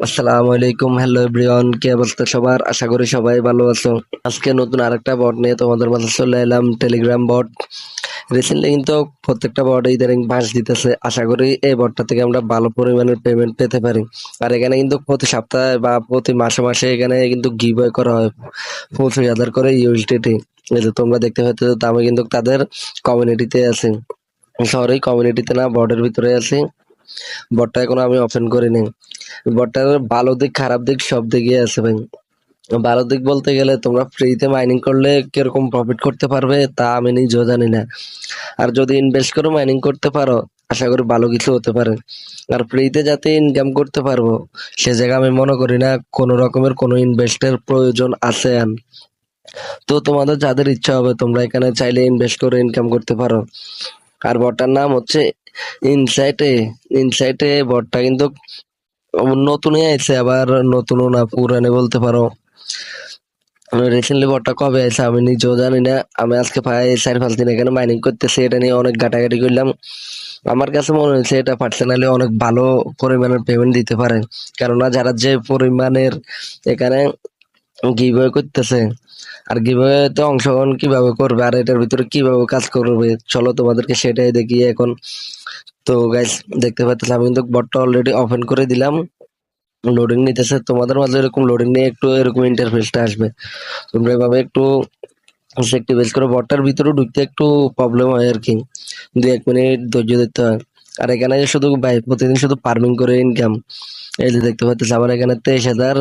আসসালামু আলাইকুম, hello everyone, কি অবস্থা সবার? আশা করি সবাই ভালো আছো। আজকে নতুন আরেকটা বট নিয়ে তোমাদের মাঝে চলে এলাম, টেলিগ্রাম বট। রিসেন্টলি কিন্তু প্রত্যেকটা বট ইদানিং বাঁশ দিতেছে। আশা করি এই বটটা থেকে আমরা ভালো পরিমাণের পেমেন্ট পেতে পারি। আর এখানে কিন্তু প্রতি সপ্তাহে বা প্রতি মাসে মাসে এখানে কিন্তু গিভওয়ে করা হয় 25,000 করে ইউএসডিটি। এই যে তোমরা দেখতে পাচ্ছ, আমি কিন্তু তাদের কমিউনিটিতে আছি। সরি, কমিউনিটিতে না, বটের ভিতরে আছি। বটটা এখনো আমি ওপেন করিনি। বটটার ভালো দিক খারাপ দিক সব দিকই আছে ভাই। ভালো দিক বলতে গেলে তোমরা ফ্রিতে মাইনিং করলে কিরকম প্রফিট করতে পারবে তা আমি নিজেও জানি না। আর যদি ইনভেস্ট করে মাইনিং করতে পারো, আশা করি ভালো কিছু হতে পারে। আর ফ্রিতে যাতে ইনকাম করতে পারবো সে জায়গা আমি মনে করি না কোনো রকমের কোনো ইনভেস্টের প্রয়োজন আছে। তো তোমাদের যাদের ইচ্ছা হবে তোমরা এখানে চাইলে ইনভেস্ট করে ইনকাম করতে পারো। আর বটটার নাম হচ্ছে ইনসাইটে। ইনসাইটে বটটা কিন্তু নতুনই আইছে, আবার নতুনও না, পুরানি বলতে পারো। রিসেন্টলি বটটা কবে আইছে আমি নিজেও জানি না। আমি আজকে প্রায় 4-5 দিন এখানে মাইনিং করতেছি, এটা নিয়ে অনেক ঘাটাঘাটি করলাম। আমার কাছে মনে হয়েছে এটা পার্সোনালি অনেক ভালো পরিমাণের পেমেন্ট দিতে পারে। কেননা যারা যে পরিমাণের এখানে গিভওয়ে করতেছে, আর গিভওয়েতে অংশগ্রহণ কিভাবে করবে আর এটার ভিতরে কিভাবে কাজ করবে, চলো তোমাদেরকে সেটাই দেখি এখন। তো গাইস, দেখতে পাচ্ছ আমি কিন্তু বটটা অলরেডি ওপেন করে দিলাম। লোডিং নিতেছে, তোমাদের মাঝে এরকম লোডিং নিয়ে একটু এরকম ইন্টারফেসটা আসবে। তোমরা এভাবে একটু অ্যাক্টিভেট করে, বটটার ভিতরে ঢুকতে একটু প্রবলেম হয় আর কি, 2-1 মিনিট ধৈর্য ধরতে হয়। আর এখানে শুধু ভাই প্রতিদিন শুধু ফার্মিং করে ইনকাম। এই যে দেখতে পাচ্ছ আমার এখানে 23,000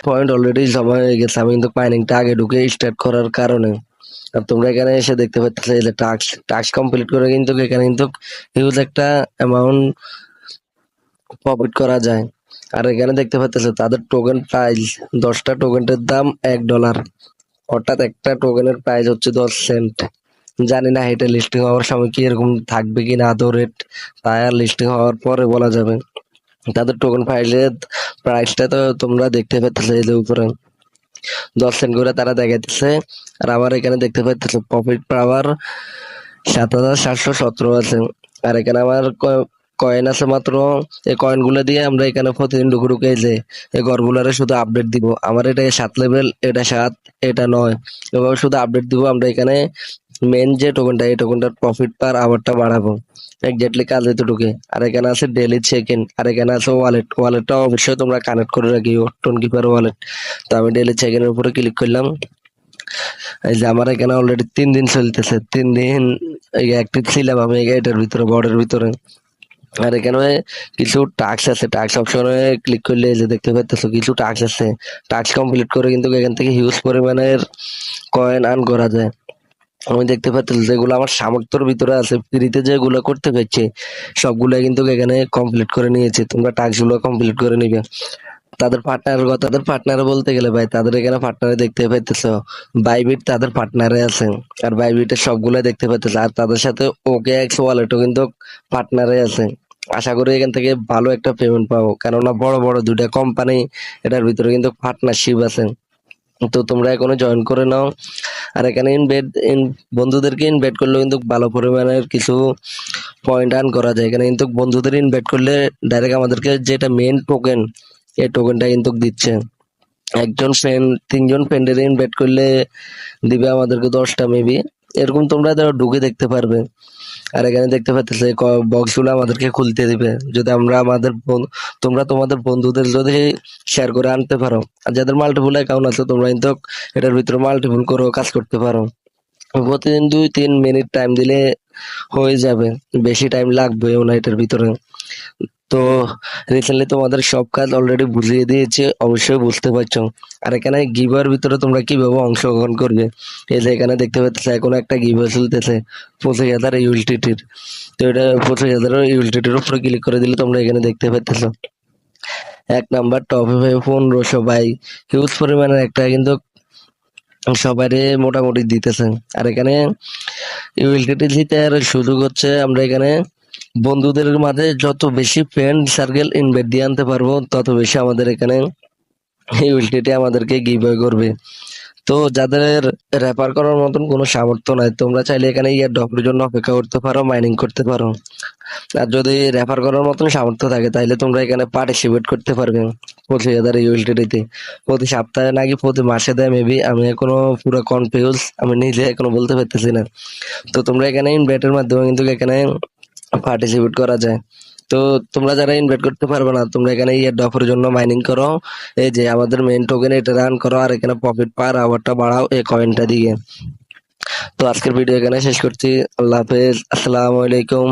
পয়েন্ট অলরেডি জমা হয়ে গেছে। আমি কিন্তু মাইনিংটা আগে ঢুকে স্টার্ট করার কারণে। আর তোমরা এখানে এসে দেখতে পাচ্ছ এই যে টাস্ক টাস্ক কমপ্লিট করে কিন্তু এখানে কিন্তু হিউজ একটা অ্যামাউন্ট প্রফিট করা যায়। আর এখানে দেখতে পাচ্ছ তাদের টোকেন প্রাইস, 10টা টোকেনের দাম $1, অর্থাৎ একটা টোকেনের প্রাইস হচ্ছে 10 সেন্ট। জানি না এটা লিস্টিং হওয়ার সময় কি এরকম থাকবে কিনা আদৌ রেট, তাই আর লিস্টিং হওয়ার পরে বলা যাবে। তাদের টোকেন প্রাইসটা তো তোমরা দেখতে পাচ্ছ এই যে উপরে 10 সেন্ট করে তারা দেখাইতেছে। আর আবার এখানে দেখতে পাচ্ছ প্রফিট পাওয়ার 7,717 আছে। আর এখানে আমার কয়েন আছে মাত্র। এই কয়েন গুলো দিয়ে আমরা এখানে প্রতিদিন ঢুকে ঢুকে যে এই ঘরগুলারে শুধু আপডেট দিব। আমার এটা 7 লেভেল, এটা 7, এটা 9, এভাবে শুধু আপডেট দিব আমরা এখানে। মেন যে টোকেনটা, এই টোকেনটার প্রফিট পার আওয়ারটা বাড়াবো এক্স্যাক্টলি কাজে তো ঢুকে। আর এখানে আছে ডেইলি চেক ইন, আর এখানে আছে ওয়ালেটটা অবশ্যই তোমরা কানেক্ট করে রাখিও, টোন কিপার ওয়ালেট। তো আমি ডেইলি চেক ইনের উপরে ক্লিক করলাম। এই যে আমার এখানে অলরেডি 3 দিন চলতেছে, 3 দিন অ্যাক্টিভ ছিলাম আমি এটার ভিতরে, বর্ডের ভিতরে। আর এখানে কিছু টাস্ক আছে, টাস্ক অপশনে ক্লিক করলে এই যে দেখতে পাচ্ছ কিছু টাস্ক আছে। টাস্ক কমপ্লিট করে কিন্তু এখান থেকে হিউজ পরিমাণের কয়েন আর্ন করা যায়। আমি দেখতে পাচ্ছি যেগুলো আমার সামর্থ্যের ভিতরে আছে, ফ্রিতে যেগুলো করতে পারছি সবগুলো কিন্তু এখানে কমপ্লিট করে নিয়েছি। তোমরা টাস্ক গুলো কমপ্লিট করে নিবে। তাদের পার্টনার বলতে গেলে ভাই, তাদের এখানে পার্টনারে দেখতে পাইতেছো বাইবিট তাদের পার্টনারে আছে। আর বাইবিটের সবগুলো দেখতে পাইতেছো, আর তাদের সাথে ওকে এক্স ওয়ালেটও কিন্তু পার্টনারে আছে। আশা করি এখান থেকে ভালো একটা পেমেন্ট পাবো, কেননা বড় বড় 2টা কোম্পানি এটার ভিতরে কিন্তু পার্টনারশিপ আছে। তো তোমরা এখনো জয়েন করে নাও। আর এখানে বন্ধুদেরকে ইনভাইট করলে কিন্তু ভালো পরিমাণের কিছু পয়েন্ট আর্ন করা যায়। এখানে কিন্তু বন্ধুদের ইনভাইট করলে ডাইরেক্ট আমাদেরকে যেটা মেন টোকেন, এই টোকেনটা কিন্তু দিচ্ছে। একজন ফ্রেন্ড 3জন ফ্রেন্ডের ইনভাইট করলে দিবে আমাদেরকে 10টা মেবি, এরকম তোমরা ঢুকে দেখতে পারবে। আর এখানে দেখতে পাচ্ছ বক্স গুলো আমাদেরকে খুলতে দিবে যদি আমরা তোমরা তোমাদের বন্ধুদের যদি শেয়ার করে আনতে পারো। আর যাদের মাল্টিপুল অ্যাকাউন্ট আছে তোমরা কিন্তু এটার ভিতরে মাল্টিপুল করেও কাজ করতে পারো। প্রতিদিন 2-3 মিনিট টাইম দিলে হয়ে যাবে, বেশি টাইম লাগবে না এটার ভিতরে। তো রিসেন্টলি তোমাদের সব কাজ অলরেডি বুঝিয়ে দিয়েছে, অবশ্যই বুঝতে পারছো। আর এখানে গিভার ভিতরে তোমরা কিভাবে অংশগ্রহণ করবে, এই যে এখানে দেখতে পাচ্ছ এখন একটা গিভার চলতেছে 25,000 ইউএসডিটির। তো এটা 25,000 ইউএসডিটির উপরে ক্লিক করে দিলে তোমরা এখানে দেখতে পাচ্ছ 1 নাম্বার টপ 1500 বাই, হিউজ পরিমাণের একটা কিন্তু সবারই মোটামুটি দিতেছে। আর এখানে ইউএসডিটি জিতে আর সুযোগ হচ্ছে আমরা এখানে বন্ধুদের মাঝে যত বেশি ফ্রেন্ড সার্কেল ইনভাইট দিয়ে আনতে পারবো তত বেশি আমাদের এখানে ইউএসডিটি আমাদেরকে গিভওয়ে করবে। তো যাদের রেফার করার মতন কোনো সামর্থ্য নাই, তোমরা চাইলে এখানে ইয়ার ড্রপের জন্য অপেক্ষা করতে পারো, মাইনিং করতে পারো। আর যদি রেফার করার মতন সামর্থ্য থাকে তাহলে তোমরা এখানে পার্টিসিপেট করতে পারবে 25,000 ইউএসডিটি প্রতি সপ্তাহে নাকি প্রতি মাসে দেয় মেবি, আমি এখনো পুরো কনফিউজ, আমি নিজে এখনো বলতে পারতেছি না। তো তোমরা এখানে ইনভাইটের মাধ্যমে কিন্তু এখানে পার্টিসিপেট করা যায়। তো তোমরা যারা ইনভাইট করতে পারবে না, তোমরা এখানে ইয়ার ডফের জন্য মাইনিং করো, এই যে আমাদের মেইন টোকেন এটা রান করো, আর এখানে প্রফিট পার আওয়ারটা বাড়াও এই কয়েনটা দিয়ে। তো আজকের ভিডিও এখানে শেষ করছি। আল্লাহ হাফেজ, আসসালামু আলাইকুম।